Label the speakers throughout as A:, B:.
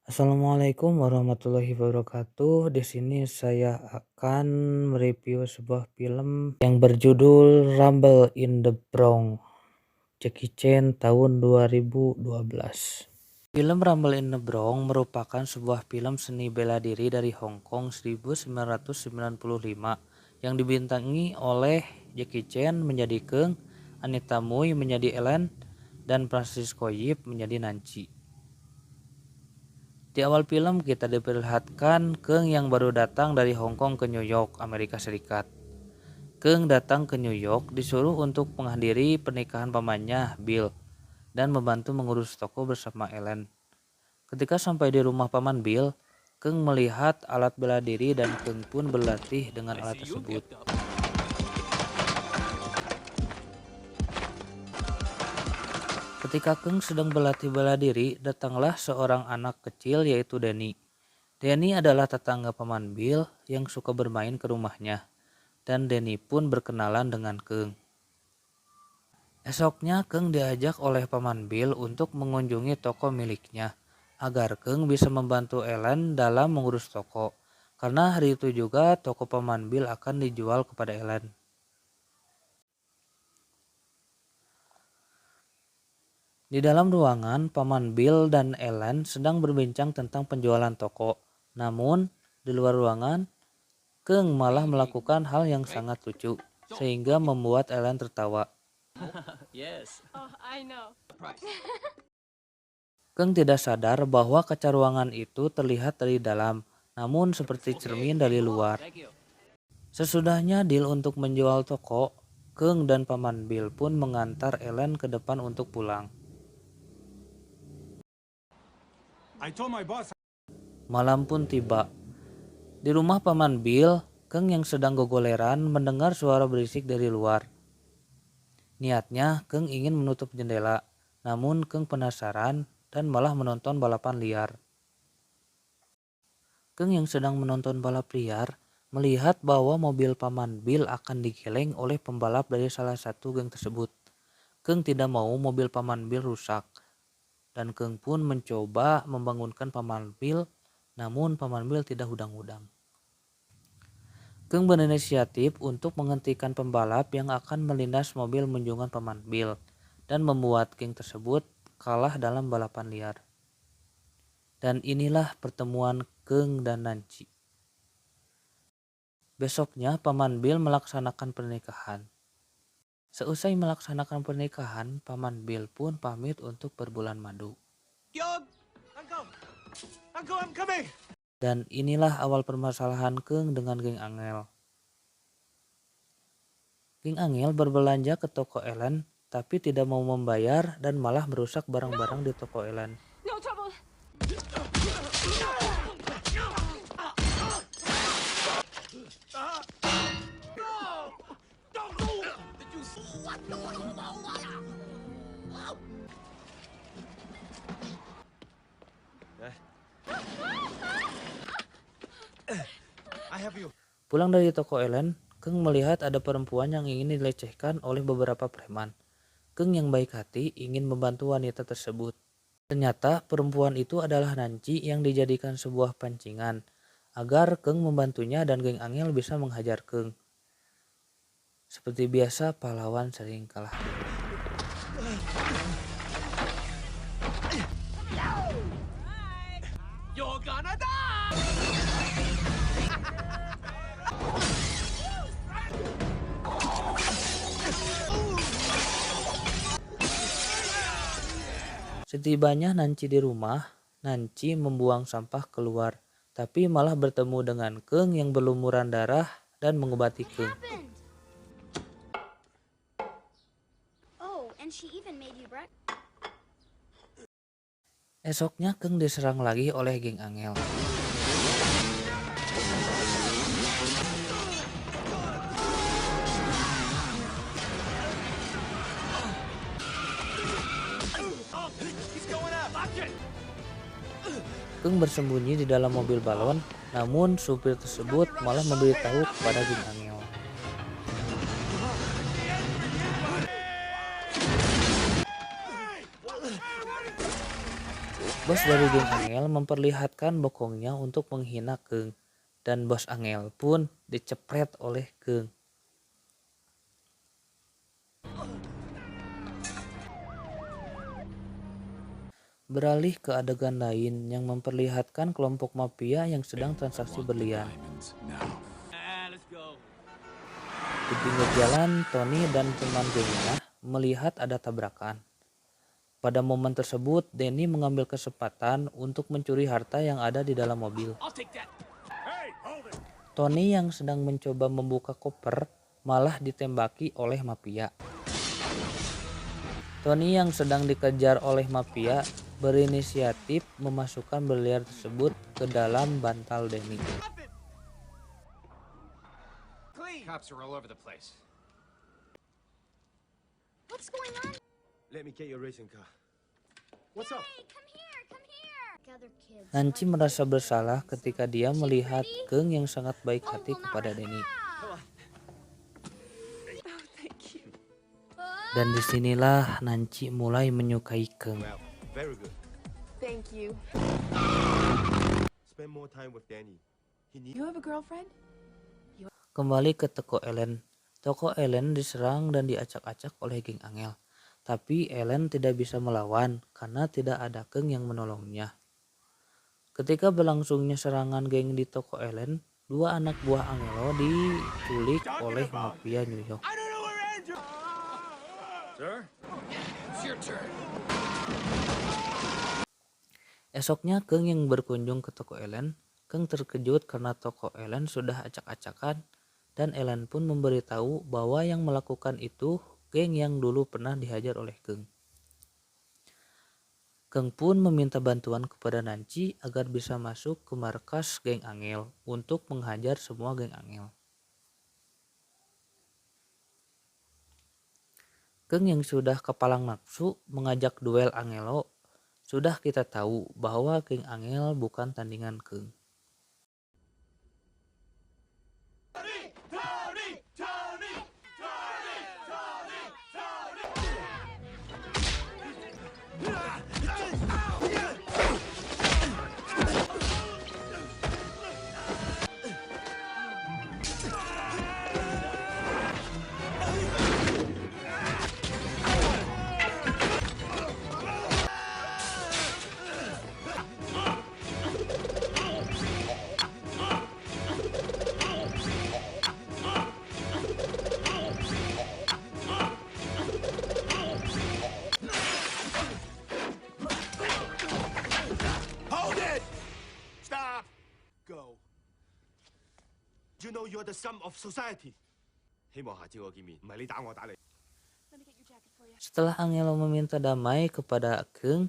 A: Assalamualaikum warahmatullahi wabarakatuh. Di sini saya akan mereview sebuah film yang berjudul Rumble in the Bronx, Jackie Chan tahun 2012. Film Rumble in the Bronx merupakan sebuah film seni bela diri dari Hong Kong 1995 yang dibintangi oleh Jackie Chan menjadi Keng, Anita Mui menjadi Ellen, dan Francisco Yip menjadi Nancy. Di awal film kita diperlihatkan Keng yang baru datang dari Hong Kong ke New York, Amerika Serikat. Keng datang ke New York disuruh untuk menghadiri pernikahan pamannya, Bill, dan membantu mengurus toko bersama Ellen. Ketika sampai di rumah paman Bill, Keng melihat alat bela diri dan Keng pun berlatih dengan alat tersebut. Ketika Keng sedang berlatih bela diri, datanglah seorang anak kecil yaitu Danny. Danny adalah tetangga paman Bill yang suka bermain ke rumahnya, dan Danny pun berkenalan dengan Keng. Esoknya Keng diajak oleh paman Bill untuk mengunjungi toko miliknya, agar Keng bisa membantu Ellen dalam mengurus toko, karena hari itu juga toko paman Bill akan dijual kepada Ellen. Di dalam ruangan, paman Bill dan Ellen sedang berbincang tentang penjualan toko. Namun, di luar ruangan, Keng malah melakukan hal yang sangat lucu, sehingga membuat Ellen tertawa. Keng tidak sadar bahwa kaca ruangan itu terlihat dari dalam, namun seperti cermin dari luar. Sesudahnya deal untuk menjual toko, Keng dan paman Bill pun mengantar Ellen ke depan untuk pulang. Malam pun tiba. Di rumah paman Bill, Keng yang sedang gogoleran mendengar suara berisik dari luar. Niatnya Keng ingin menutup jendela, namun Keng penasaran dan malah menonton balapan liar. Keng yang sedang menonton balap liar melihat bahwa mobil paman Bill akan digeleng oleh pembalap dari salah satu geng tersebut. Keng tidak mau mobil paman Bill rusak, dan Keng pun mencoba membangunkan paman Bill, namun paman Bill tidak hudang-hudang. Keng berinisiatif untuk menghentikan pembalap yang akan melindas mobil menjungan paman Bill dan membuat geng tersebut kalah dalam balapan liar. Dan inilah pertemuan Keng dan Nancy. Besoknya paman Bill melaksanakan pernikahan. Seusai melaksanakan pernikahan, paman Bill pun pamit untuk berbulan madu. Dan inilah awal permasalahan Keng dengan geng Angel. Geng Angel berbelanja ke toko Ellen, tapi tidak mau membayar dan malah merusak barang-barang di toko Ellen. Pulang dari toko Ellen, Keng melihat ada perempuan yang ingin dilecehkan oleh beberapa preman. Keng yang baik hati ingin membantu wanita tersebut. Ternyata perempuan itu adalah Nancy yang dijadikan sebuah pancingan agar Keng membantunya dan geng Angel bisa menghajar Keng. Seperti biasa, pahlawan sering kalah dulu. You're gonna die! Setibanya Nancy di rumah, Nancy membuang sampah keluar, tapi malah bertemu dengan Keng yang berlumuran darah dan mengobati Keng. Esoknya Keng diserang lagi oleh geng Angel. Keng bersembunyi di dalam mobil balon, namun supir tersebut malah memberitahu kepada geng Angel. Bos dari geng Angel memperlihatkan bokongnya untuk menghina Keung, dan bos Angel pun dicepret oleh Keung. Beralih ke adegan lain yang memperlihatkan kelompok mafia yang sedang transaksi berlian. Di pinggir jalan, Tony dan teman gengnya melihat ada tabrakan. Pada momen tersebut, Danny mengambil kesempatan untuk mencuri harta yang ada di dalam mobil. Tony yang sedang mencoba membuka koper malah ditembaki oleh mafia. Tony yang sedang dikejar oleh mafia berinisiatif memasukkan berlian tersebut ke dalam bantal Danny.
B: Cops are all over the place.
C: What's going on?
B: Let me get your racing car. What's up?
C: Hey, come here. Gather kids.
A: Nancy merasa bersalah ketika dia melihat Keung yang sangat baik hati kepada Danny. Dan disinilah Nancy mulai menyukai Keung.
B: Well, very good.
D: Thank you.
B: Spend more time with Danny.
D: You have a girlfriend?
A: Kembali ke toko Ellen. Toko Ellen diserang dan diacak-acak oleh geng Angel. Tapi Ellen tidak bisa melawan karena tidak ada Keung yang menolongnya. Ketika berlangsungnya serangan geng di toko Ellen, dua anak buah Angelo diculik oleh mafia New York.
B: Sir? It's your turn.
A: Esoknya Keung yang berkunjung ke toko Ellen. Keung terkejut karena toko Ellen sudah acak-acakan dan Ellen pun memberitahu bahwa yang melakukan itu geng yang dulu pernah dihajar oleh Keung. Keung pun meminta bantuan kepada Nancy agar bisa masuk ke markas geng Angel untuk menghajar semua geng Angel. Keung yang sudah kepalang nafsu mengajak duel Angelo. Sudah kita tahu bahwa geng Angel bukan tandingan Keung.
B: Hold it! Stop! Go. You know you're the sum of society. 希望下次我見面，唔係你打我打你。
D: Let me get your jacket for you.
A: Setelah Angelo meminta damai kepada Keung,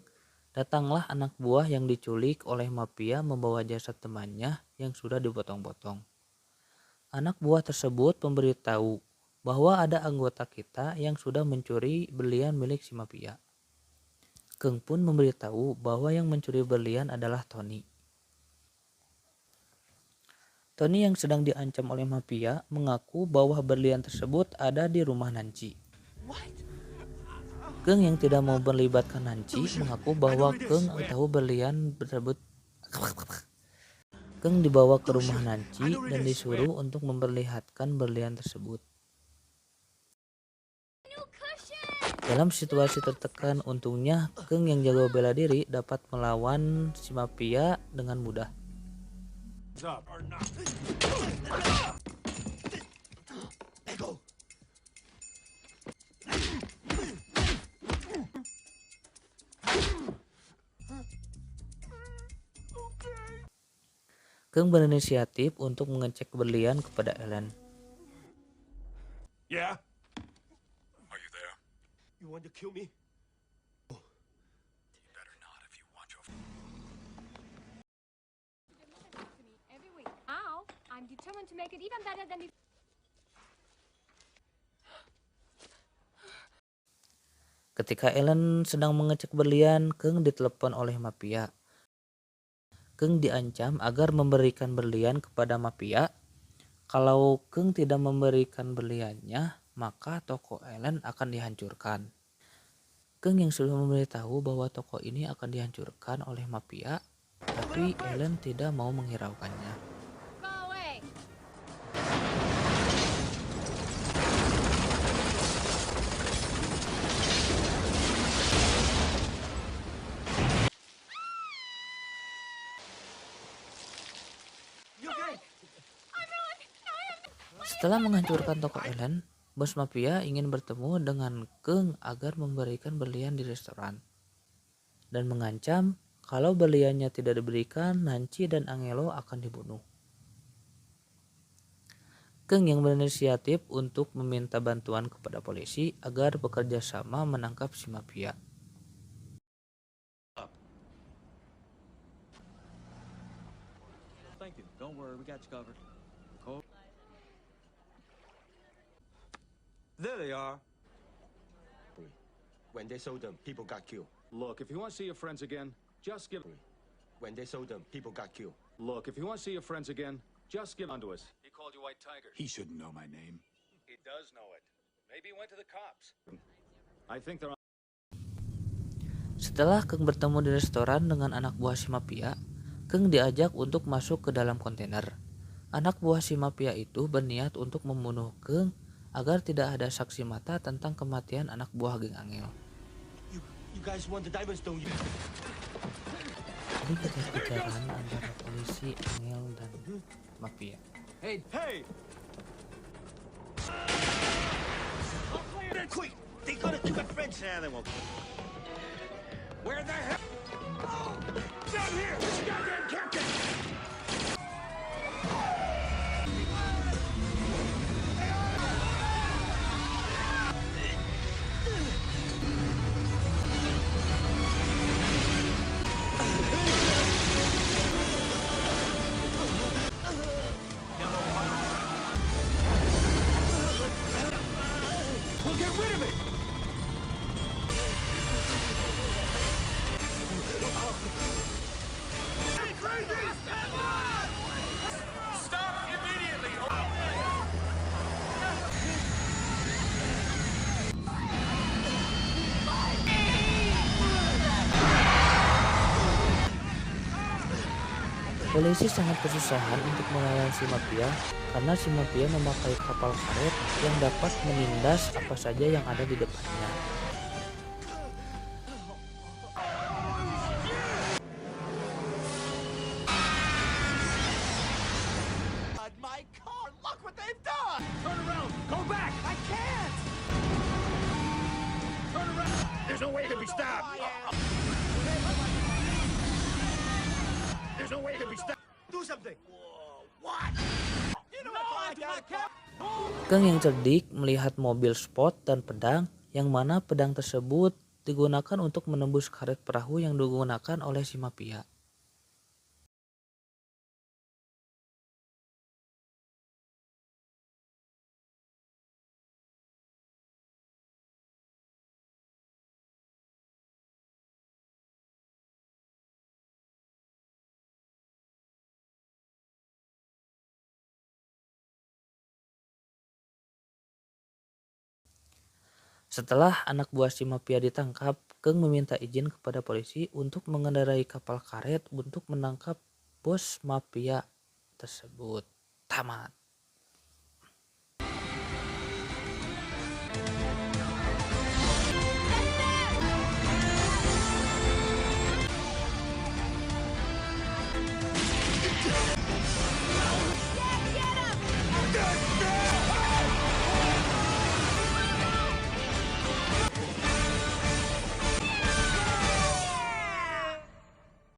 A: datanglah anak buah yang diculik oleh mafia membawa jasad temannya yang sudah dipotong-potong. Anak buah tersebut memberitahu bahwa ada anggota kita yang sudah mencuri berlian milik si mafia. Keung pun memberitahu bahwa yang mencuri berlian adalah Tony. Tony yang sedang diancam oleh mafia mengaku bahwa berlian tersebut ada di rumah Nancy. Keung yang tidak mau melibatkan Nancy mengaku bahwa Keung tahu berlian tersebut. Keung dibawa ke rumah Nancy dan disuruh untuk memperlihatkan berlian tersebut.
C: New cushion.
A: Dalam situasi tertekan, untungnya Keung yang jago bela diri dapat melawan si mafia dengan mudah. Keung berinisiatif untuk mengecek berlian kepada Ellen.
B: Yeah? Are you there? You want to kill me? You better not if you want your...
E: Every week. Now, I'm determined to make it even better than before.
A: Ketika Ellen sedang mengecek berlian, Keung ditelepon oleh mafia. Keung diancam agar memberikan berlian kepada mafia. Kalau Keung tidak memberikan berliannya, maka toko Ellen akan dihancurkan. Keng yang sudah memberitahu bahwa toko ini akan dihancurkan oleh mafia, tapi Ellen tidak mau menghiraukannya.
E: Go away.
B: You okay?
A: Setelah menghancurkan toko Ellen, bos mafia ingin bertemu dengan Keng agar memberikan berlian di restoran. Dan mengancam kalau berliannya tidak diberikan, Nancy dan Angelo akan dibunuh. Keng yang berinisiatif untuk meminta bantuan kepada polisi agar bekerja sama menangkap si mafia.
F: Thank you. Don't worry, we got you covered.
B: There they are. When they sold them, people got killed.
G: Look, if you want to see your friends again, just give...
B: When they sold them, people got killed.
G: Look, if you want to see your friends again, just give unto us. He called you White Tiger.
H: He shouldn't know my name.
G: He does know it. Maybe he went to the cops. I think they're on...
A: Setelah Keng bertemu di restoran dengan anak buah si mafia, Keng diajak untuk masuk ke dalam kontainer. Anak buah si mafia itu berniat untuk membunuh Keng agar tidak ada saksi mata tentang kematian anak buah geng Angel.
B: You guys want the diamonds, don't you?
A: Ini kejar-kejaran antara polisi, Angel, dan mafia.
B: Hey! Quick! They gotta kill my friends! Yeah, they won't. Where the hell? Down here! This goddamn captain! We'll get rid of it! Stop immediately!
A: Polisi sangat kesusahan untuk melawan si mafia karena si mafia memakai kapal karet yang dapat menindas apa saja yang ada di depannya.
B: My car! Look what they've done! Turn around! Go back! I can't! Turn around! There's no way to be stopped! There's no way to be stopped! Do something! What? You know I got a...
A: Keng yang cerdik melihat mobil sport dan pedang, yang mana pedang tersebut digunakan untuk menembus karet perahu yang digunakan oleh si mafia. Setelah anak buah si mafia ditangkap, Keng meminta izin kepada polisi untuk mengendarai kapal karet untuk menangkap bos mafia tersebut. Tamat.